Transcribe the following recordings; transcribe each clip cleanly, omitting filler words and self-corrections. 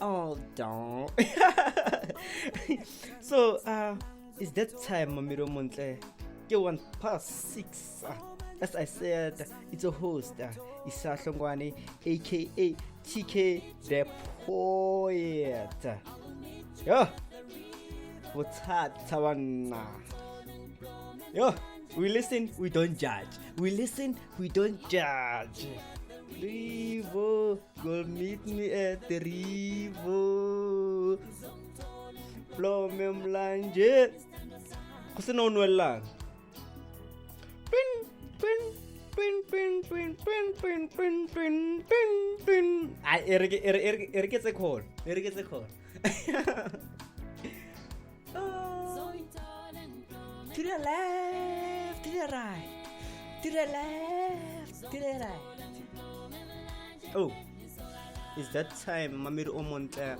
Oh, don't. So, it's that time, Mamiro Montle. You want past 6. As I said, it's a host, Isa Shongwani, aka TK the Poet. Yo, what's hot, Tawana? Yo, we listen, we don't judge. We listen, we don't judge. Rivo, go meet me at the Rivo. Plome mlanje. Kasi naunwal lang. Pin, pin, pin, pin, pin, pin, pin, pin, pin, pin, pin. Ay, Eric gets a call. Eric gets a call. To the left, to the right, to the left, to the right. Oh, is that time, Mamir Omonte?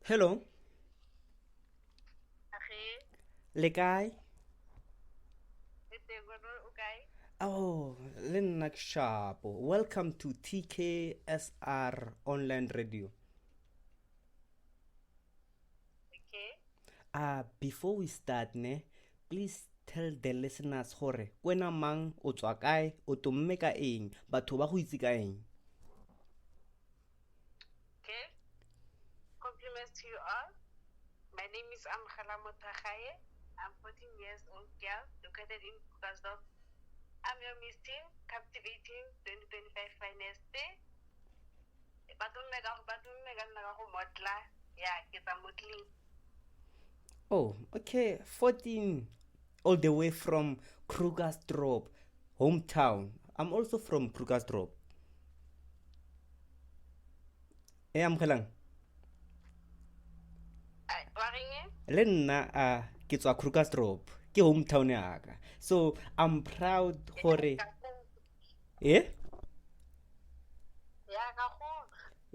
Hello, Lekai. Oh, Lenak Sharp. Welcome to TKSR Online Radio. Before we start, please tell the listeners hore kwena mang o tswa kae o tumme ka eng batho ba go itse ka eng. Okay, compliments to you all. My name is Amkhala Motakhaye. I'm 14 years old girl located in Krugersdorp. I'm your Miss Teen, captivating 2025 finest day. Batum mega naga modla. Yeah, kita modeling. Oh, okay, 14, all the way from Krugersdorp, hometown. I'm also from Krugersdorp. I'm Khalang. Le nna ke tswa Krugersdorp, ke hometown ya ka. So I'm proud hore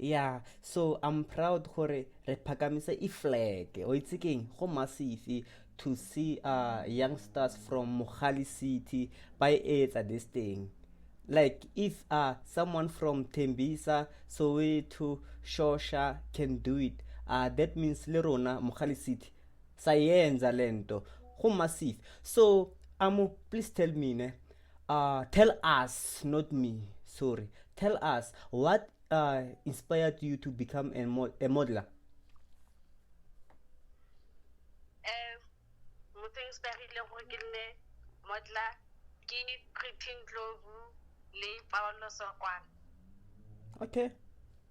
Yeah, so I'm proud hore re phakamisa I flag. O itse keng go massive to see youngsters from Mohali City by etsa this thing. Like if someone from Tembisa, Soweto, Shosha can do it, that means le rona Mohali City sayenza lento go massive. So please tell me tell us, not me, sorry, tell us what inspired you to become a modeler. Modeler ke Pretty Ndlovu le Paolo Sokwana. Okay.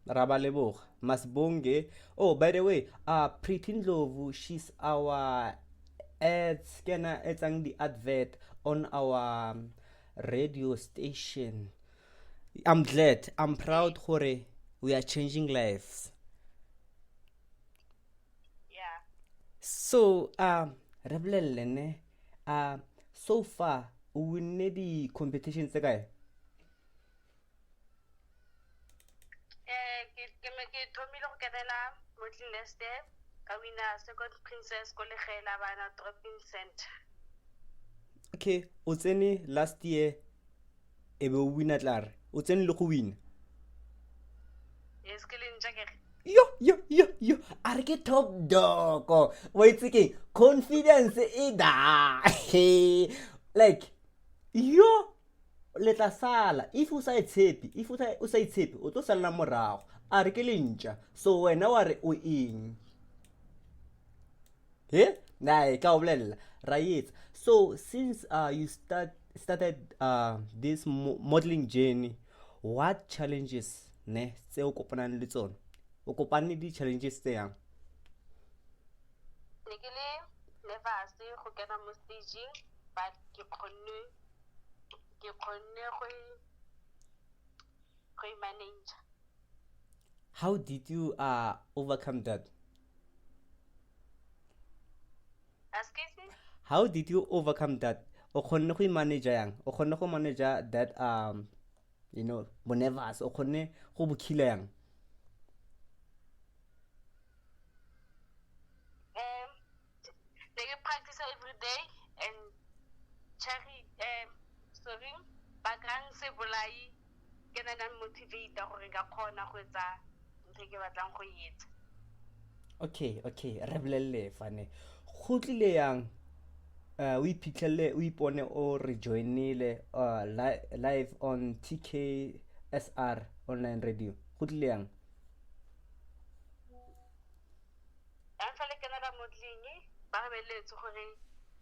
Rabaleboga Masbonge. Oh, by the way, Pretty Ndlovu, she's our ads scanner, etsang the advert on our radio station. I'm glad, I'm proud hore we are changing lives. Yeah. So Rebelene, so far we need the competitions guy. Ke thomile go kenela modeling last year ka wina second princess ko legela bana dropping center. Okay, o tsene last year ebe o wina tlar o tsene le go wina. Yes, ke le ntjake. Yo, are ke top dog. Wait again, confidence da. Like yo letla sala if o sa itshepi, if o sa itshepi o tlo sala morago. Are ke lentja so wena wa re o eng? Nah, ka o bolella right. So since you started this modeling journey, what challenges tse o kopanang le tsona? O kopane di challenges tse yang? Ne ke le nervous go kena mo staging, but ke kgonne go manage. How did you overcome that? Excuse me? How did you overcome that? O kgonne go manage yang? O kgonne go manage that you know, bo nervous, o kgonne go bokila yang? They practice every day and sorry, bagang se bolai ke na motivate gore ka khona go etsa ntho ke batlang go etsa. Okay, re bolelle fane go tlile yang o iphitlhele o ipone o re joinile live on TKSR online radio go tlile yang Fela ke na modeling ba beletse gore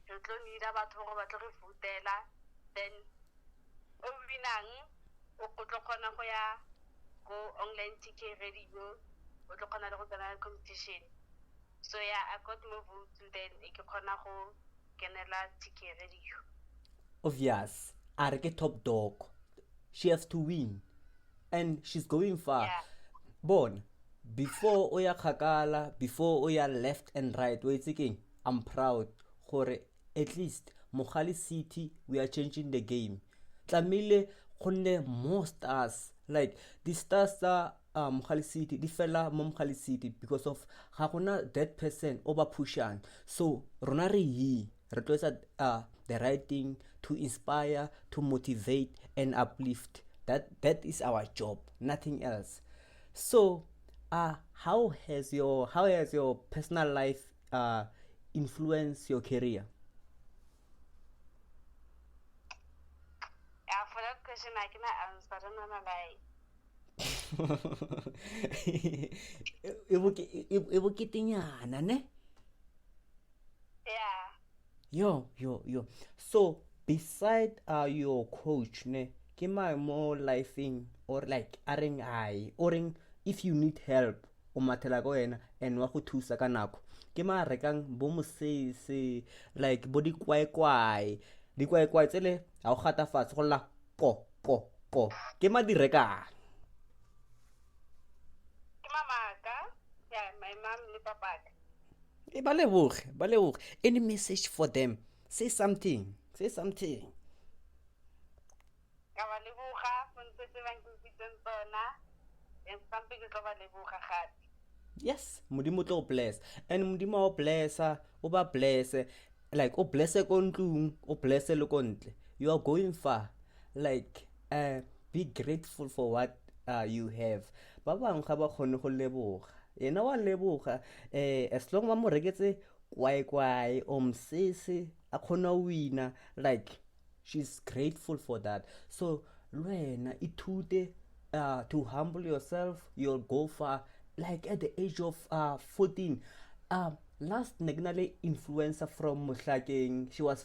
re tlo nida batho gore ba tlo re futela, then o binang o tlo kgona go ya go online TK radio, o tlo kgona le go tsena competition. So yeah, I got more votes, then ke kgona go kenela TK radio. obvious are ke top dog, she has to win and she's going far. Yeah. Bon, before oya khakala, before oya left and right, wait again, I'm proud gore at least Mogale City we are changing the game. Tlamile gonne more stars, like the stars are Mogale City di fela mo Mogale City because of ga gona that person over pushang. So rona re re tloetsa the right thing to inspire, to motivate and uplift. That is our job, nothing else. So how has your personal life influenced your career? Yeah, for that question I cannot answer. I don't know, like e boketinyana ne. yeah. Yo. So beside your coach ne ke mo lifing or like areng ai or if you need help o mathela go wena and wa go thusa ka nako ke rekang bo mosese like bo dikwaekwae tsele ha o gata fatshe go la po ke di rekang. Yeah, my mom and papa. Ba leboge. Any message for them? Say something. Ka ba leboga go ntse ba nkitseng tsona, and something ke ba leboga gape. Yes, modimo tlo bless and modimo o blessa o ba blesse, like o blesse ko ntlung o blesse le ko ntle. You are going far, like be grateful for what you have. Ba bang ga ba kgone go leboga, ena wa leboga as long ba mo reketse kwae o msese a kgona wina, like she's grateful for that. So lwena ithute to humble yourself, you'll go far. Like at the age of 14, last negnale influencer from Mohlakeng, she was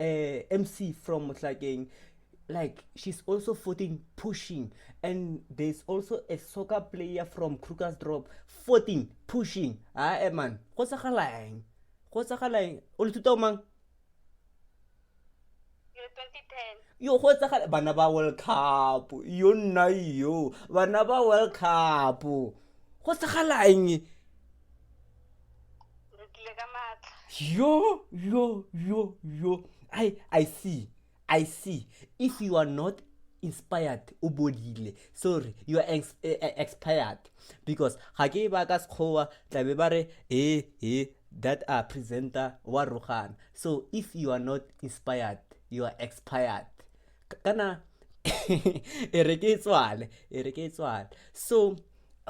MC from Mohlakeng, like she's also 14 pushing, and there's also a soccer player from Krugersdorp 14 pushing. Man, go tsagalang o le tuta mang? 2010. Yo go tsagala bana ba World Cup yo nna yo bana ba World Cup go tsagalang yo. I see if you are not inspired o bodile, sorry, you are expired, because ga ke ba ka sekgowa tlabe ba re that presenter wa Rogana. So if you are not inspired, you are expired. Kana ere ke tswale. So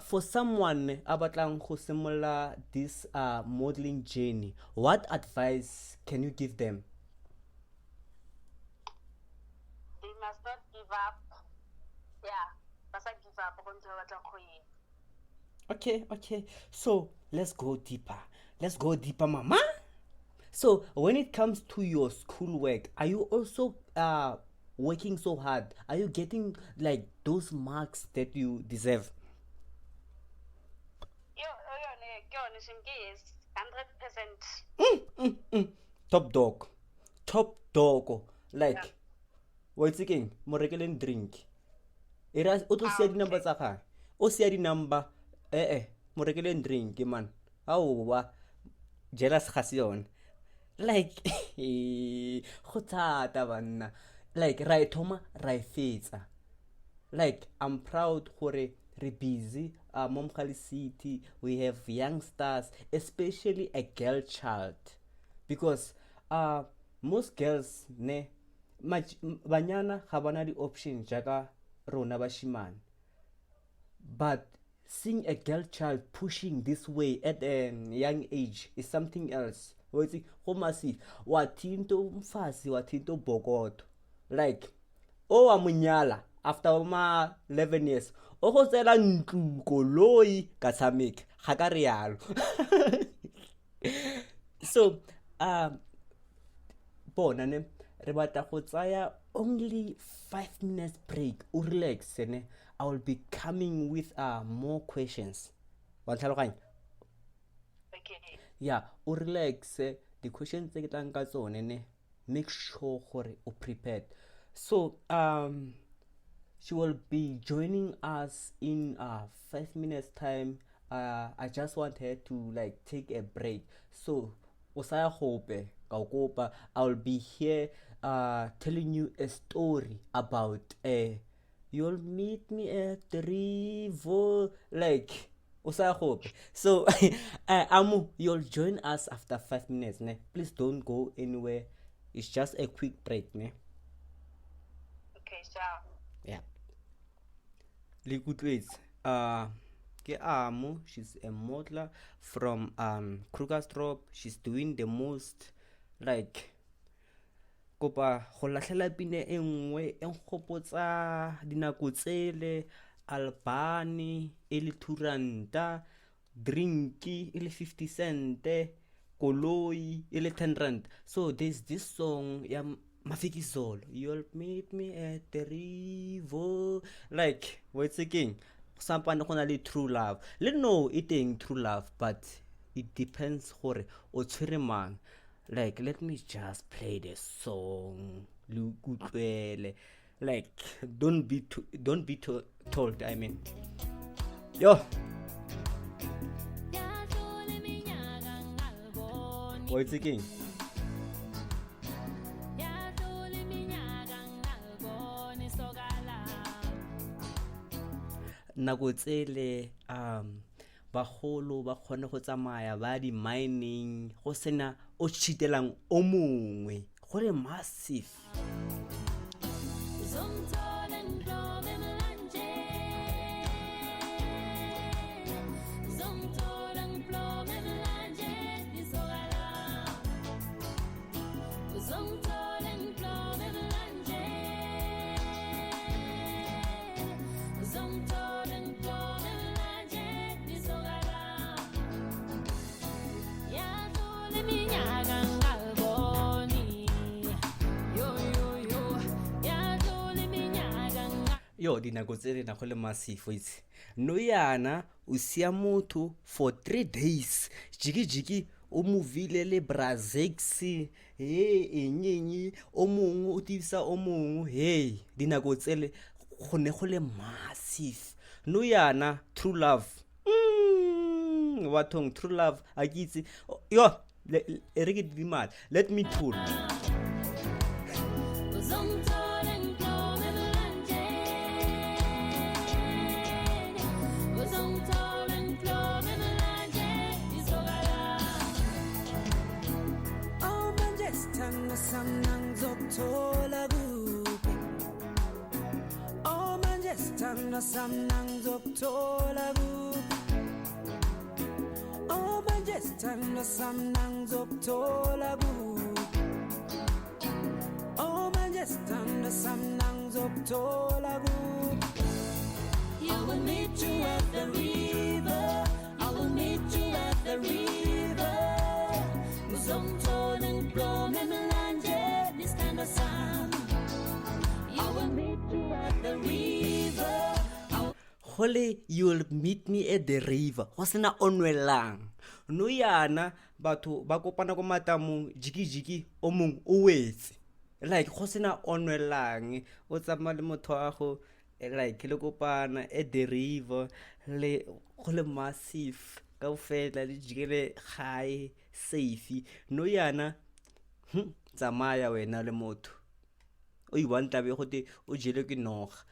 for someone a batlang go simolola this modeling journey, what advice can you give them? They must not give up. Yeah, must not give up until Okay. So let's go deeper, mama. So when it comes to your schoolwork, are you also working so hard? Are you getting like those marks that you deserve? Yes, 100%. Top dog. Like, what's again? Morekeleng drink. Era o tlo sia di number tsa ga. O sia di number. Morekeleng drink man. Aowa. Jealous ga se yone. Like go thata banna. Like right thoma ra fetsa. Like I'm proud gore re busy Mogale City. We have youngsters, especially a girl child, because most girls ne banyana ga bana di options jaaka rona bashimane. But seeing a girl child pushing this way at a young age is something else. Go massive. Wathinto umfazi, wathinto bokoto. Like, amunyala after 11 years. Go tsela ntlu koloi ka tshameka ga ka rialo. So bona ne re batla go tsaya only 5 minutes break o relax ne. I will be coming with more questions. Wa tlhaloganya? Okay. Yeah, o relax. The questions tse ke tlang ka tsone ne, make sure gore o prepared. So she will be joining us in 5 minutes time. I just want her to like take a break. So I will be here telling you a story about you'll meet me at the river, like so Amu, you'll join us after 5 minutes ne? Please don't go anywhere. It's just a quick break ne? Okay, sure. Yeah. Likutlwetse ke Amu, she's a modeler from Krugersdorp. She's doing the most, like kopa go lahlela pine e nngwe e nkgopotsa dinako tsele Albani e le 2 ranta, drinki e le 50 cent, koloi e le 10 rand. So there's this song ya Mafikizolo, you'll meet me at the river, like what's again sampane go na le true love. Le no e teng true love, but it depends gore o tshwere mang. Like, let me just play the song. Like, don't be told. I mean, yo. What's again? Nako tsele bagolo ba kgone go tsamaya ba di mining go sena o cheatelang o mongwe go le massive. Yo, dinako tse na go le massive itse. No yana o sia motho for 3 days. Jiki o movile le Brazex, enyenyi o mongwe o tisa o mongwe. Hey, dinako tsele go ne go le massive. No yana true love. Wathong true love a ke itse. Yo, let me tool. You will meet you at the river. I will meet you at the river. This kind of sound. I will meet you at the river. Hole, you'll meet me at the river. Go sena onwelang. No yana batho ba kopana go matamong jiki o mong o wetse. Like go sena onwelang o tsama le motho wa go like le kopana at the river le go le massive ka ofela le jikele high safe. No yana tsamaya wena le motho o I want tabe go te o jele ke noga.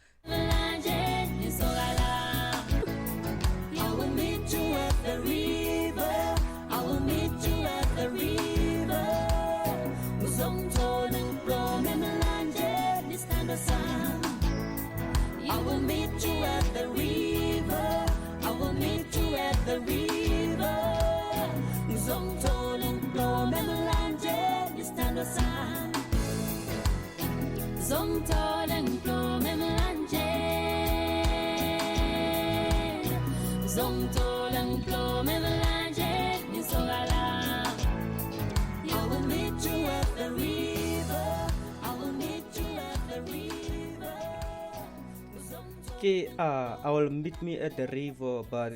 Uzongithola ngiplome emlanjeni ngisokala. I will meet you at the river. I will meet you at the river. Ke I will meet me at the river but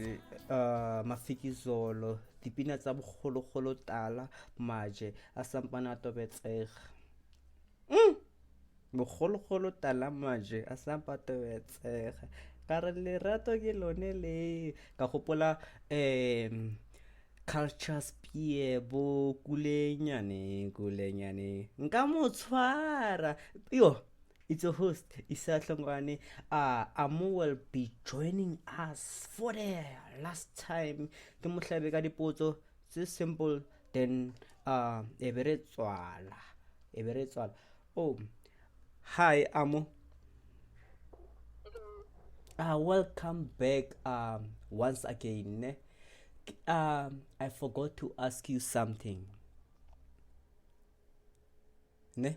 Mafikizolo dipina tsa bogologolo tala maje a sampana a tobetsega. Bogologolo tala maje a sampa a tobetsega ka re lerato ke lone le ka gopola culture spear bo kulenyane nka mo tshwara yo. It's a host, Isahlongwane. Amo will be joining us for the last time. Ke mohlabe ka dipotso tse simple then e bere tswala. Oh, hi Amo. Welcome back once again. Ne? I forgot to ask you something. Ne?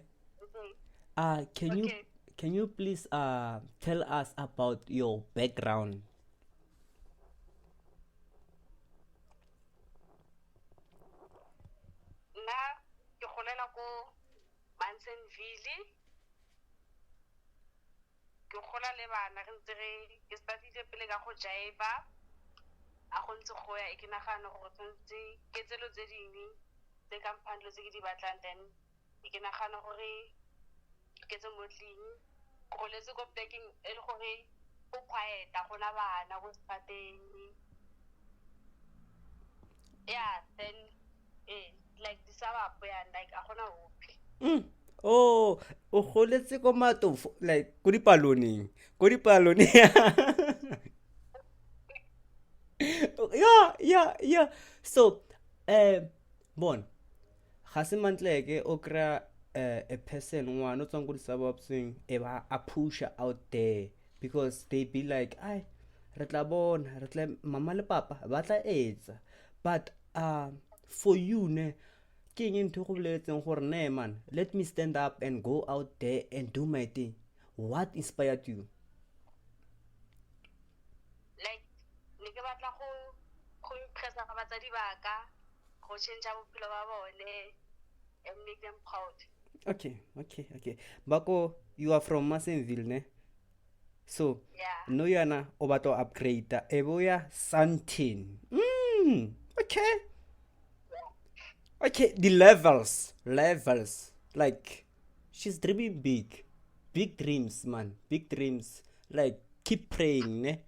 Can you please tell us about your background? Nna ke golela ko Mansonville. Ke gola le bana re ntse ke startile pele ka go jaiva a go ntse go ya ke nagana gore tshwanetse ke tselo tse dingwe tse kampane tse ke di batlang then ke nagana gore ke tse motleng go letse ko plekeng e le gore go quiet a gona bana go spateng. Yeah, then like disababo ya like a gona hope. Oh, o goletse ko matofo like ko dipaloneng. Yeah. So bon ga se mantleke o kra a person one o tsang go disababseng e ba a pusha out there because they be like ai re tla bona re tla mama le papa ba tla etsa but for you ne ke eng ntho go boletseng gore ne man let me stand up and go out there and do my thing. What inspired you? Like ne ke batla go impressa ga batsadi ba ka go change bophelo ba bone and make them proud. Okay. Bako, you are from Massonville, ne? So, Yeah. no yana obato upgrade eboya Santin. Okay, the levels. Like she's dreaming big. Big dreams, man. Big dreams. Like keep praying, ne?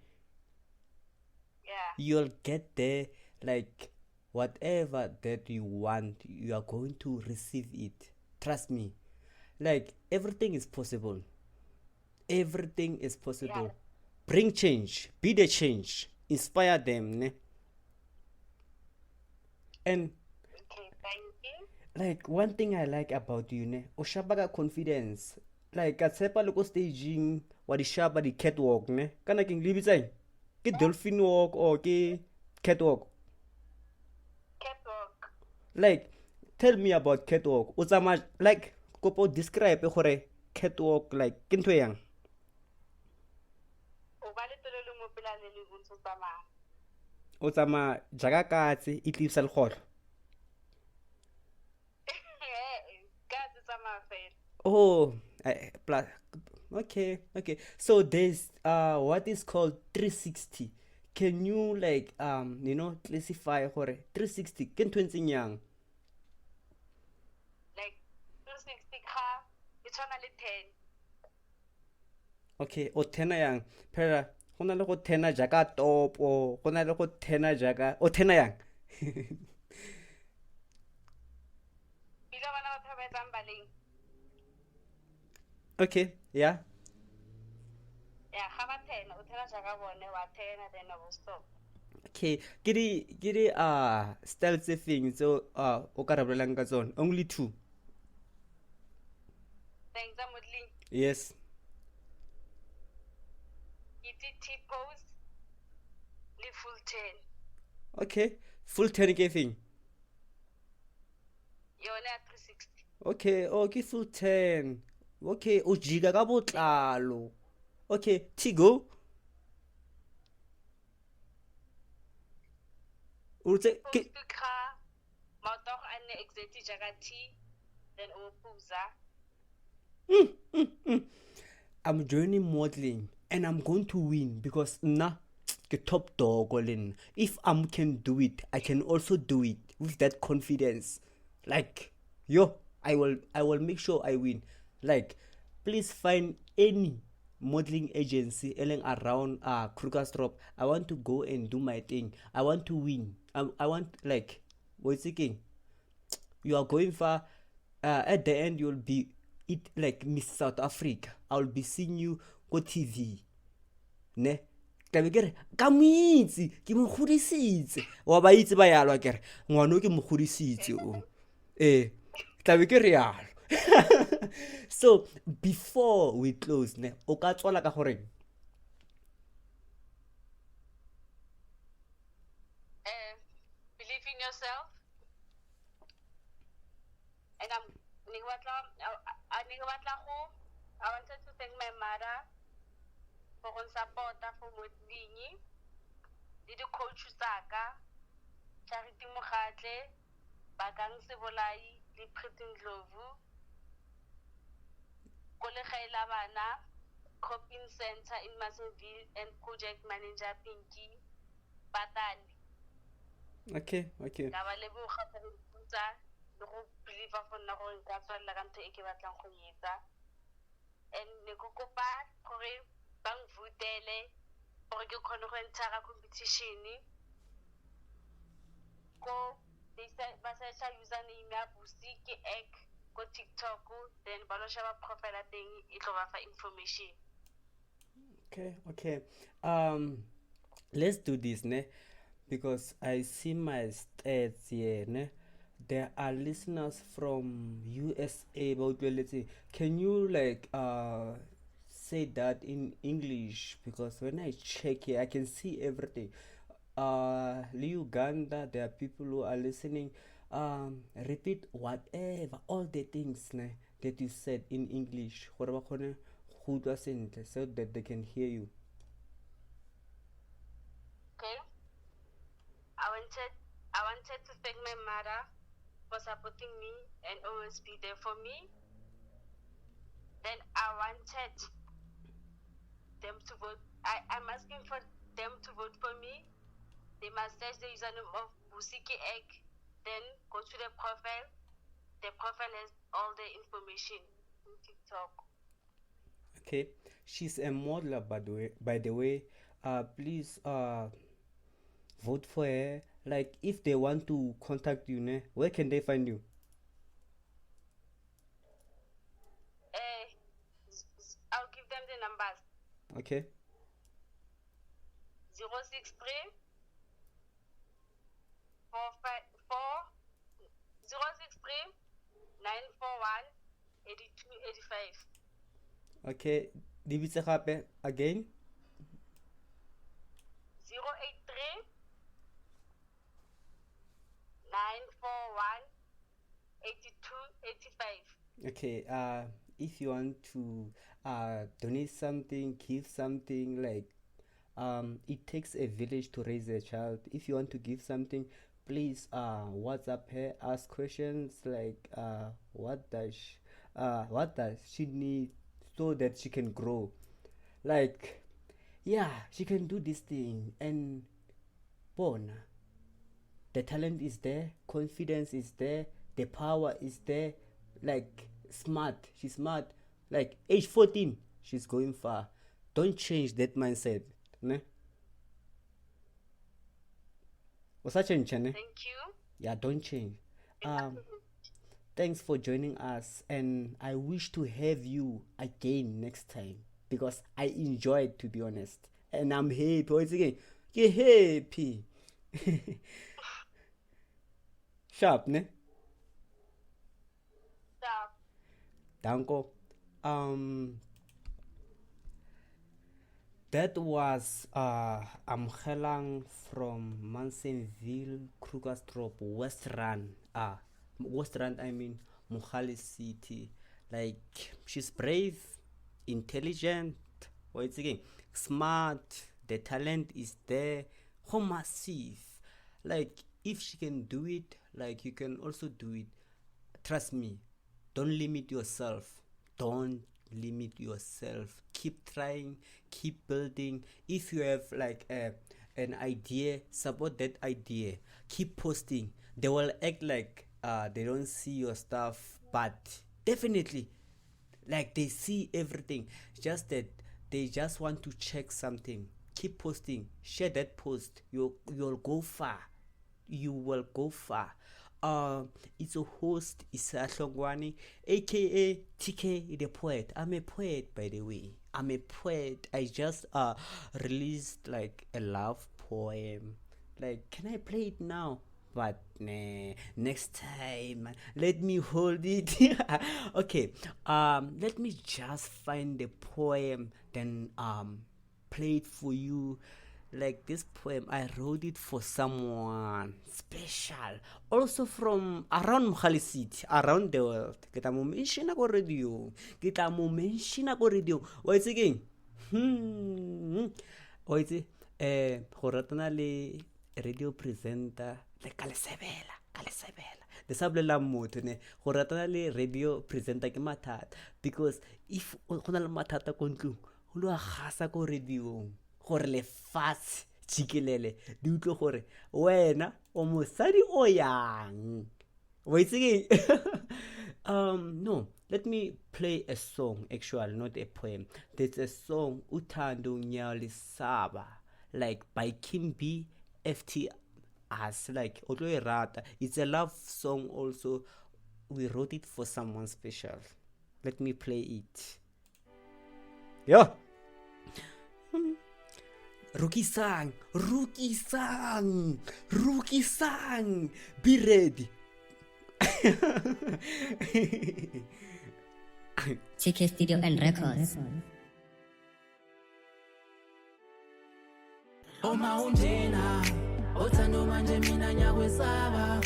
Yeah. You'll get there. Like whatever that you want, you are going to receive it. Trust me. Like everything is possible. Yeah. Bring change. Be the change. Inspire them, ne? And Okay, thank you. like one thing I like about you, ne? O shabaga confidence. Like at sepa loko staging wa di shaba di catwalk, ne? Kana king libitsang. Ke dolphin walk or ke catwalk. Catwalk. Like tell me about catwalk. O tsama like kopo describe gore catwalk like ke ntho yang. O ba le tolelo mo pela le le ntse tsamaya. O tsama jaaka katse e tlisa legoro. Ka tsamaya fela. Oh, okay. So there's what is called 360. Can you like classify gore 360 ke ntho ntseng yang? Like 260 ka it's on a 10. Okay, o tena yang. Pera go na le go tena jaaka topo, go na le go tena jaaka o tena yang. Bila bana ba tsang baleng. Okay, yeah. Yeah, ga ba tena o tena jaaka bone wa tena then o stop. Okay, get it style tse feng so o ka rabolelang ka tsone. Only 2. Thanks a modeling. Yes. T-pose le full 10. Okay, full 10 ke feng? Yona 360. Okay, full 10. Okay, o jiga ka botlalo. Okay, Tigo. o tse ke Post ka matogo a ne exactly jaaka tea, then o puza. I'm joining modeling and I'm going to win because na ke top dog le nna. If I can do it, I can also do it with that confidence. Like, yo, I will make sure I win. Like, please find any modeling agency eleng around Krugersdorp. I want to go and do my thing. I want to win. I want, like, what's thinking? You are going far. At the end you'll be it like Miss South Africa. I'll be seeing you go TV. Ne? Tla be ke re ka moitse ke mo godisitse wa ba itse ba yalwa ke re ngwana o ke mo godisitse o tla be ke re yalo. So before we close ne o ka tswala ka gore Believe in yourself. And I wanted to thank my mother for her support for modeling. Le di coach tsaka Charity Mogatle, Bakang Sebolai, le Pretty Ndlovu. Ko legae la bana, Coping Center in Masonville, and project manager Pinky Patani. okay. Ka ba leboga go ntutsa le go believe for nna gore nka tswalla ka ntho e ke batlang go etsa. And ne go kopa gore ba mvutele gore ke kgone go ntshara competition ko ba searcha username ya Busiki Egg ko TikTok, then ba lo sheba profile ya teng e tlo ba fa information. Okay. Let's do this, ne? Because I see my stats here, ne? There are listeners from USA about reality. Can you like say that in English? Because when I check here, I can see everything. Uganda, there are people who are listening. Repeat whatever, all the things ne, that you said in English. So that they can hear you. Okay. I wanted to thank my mother for supporting me and always be there for me. Then I wanted them to vote. I'm asking for them to vote for me. They must search the username of Busiki Egg, then go to the profile. The profile has all the information in TikTok. Okay, she's a modeler, by the way. Please vote for her. Like, if they want to contact you, ne, where can they find you? I'll give them the numbers. Okay. 063 063 941 8285. Okay, dibitse gape again. 083 941 8285. Okay, if you want to donate something, give something, like it takes a village to raise a child. If you want to give something, please WhatsApp her, ask questions like what does she need so that she can grow. Like, yeah, she can do this thing. And bona, the talent is there, confidence is there, the power is there. Like, she's smart. Like, age 14, she's going far. Don't change that mindset, ne? Thank you. Yeah, don't change. Thanks for joining us, and I wish to have you again next time because I enjoyed, to be honest, and I'm happy. Once again, get happy. Sharp, ne? Stop. Danko. That was Amgelang from Mansonville, Krugersdorp, West Rand, I mean Mogale City. Like, she's brave, intelligent, what's again, smart, the talent is there, how massive. Like, if she can do it, like you can also do it. Trust me, don't limit yourself. Don't limit yourself. Keep trying, keep building. If you have like an idea, support that idea. Keep posting. They will act like they don't see your stuff, but definitely, like they see everything. Just that they just want to check something. Keep posting. Share that post. You'll go far. You will go far. It's a host, Isa Hlongwane, aka TK the poet. I'm a poet, by the way. I'm a poet. I just released like a love poem. Like, can I play it now? But nah, next time. Let me hold it. Okay. Let me just find the poem, then play it for you. Like this poem, I wrote it for someone special, also from around Mohali City, around the world. Kita mo mention ako radio. What's again? What's it? Go ratana le radio presenter le Kalesebela. The sablela motho ne go ratana le radio presenter ke mathata, because if go na le mathata ko ntlong go lo gasa ko radio gore le fatshe tshikilele di utlwe gore wena o mosadi o yang. Wait again. No, let me play a song, actually, not a poem. There's a song, Uthando Nyalisaba, like by Kim B, FT as like Otlo Rata. It's a love song also. We wrote it for someone special. Let me play it. Yeah. Rookie sang, be ready. TK Studio and Records. Oma unjena, othando manje mina nyakwesaba.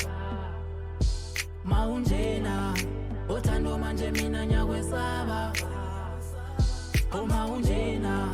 Maunjena, othando manje mina nyakwesaba. Oma unjena.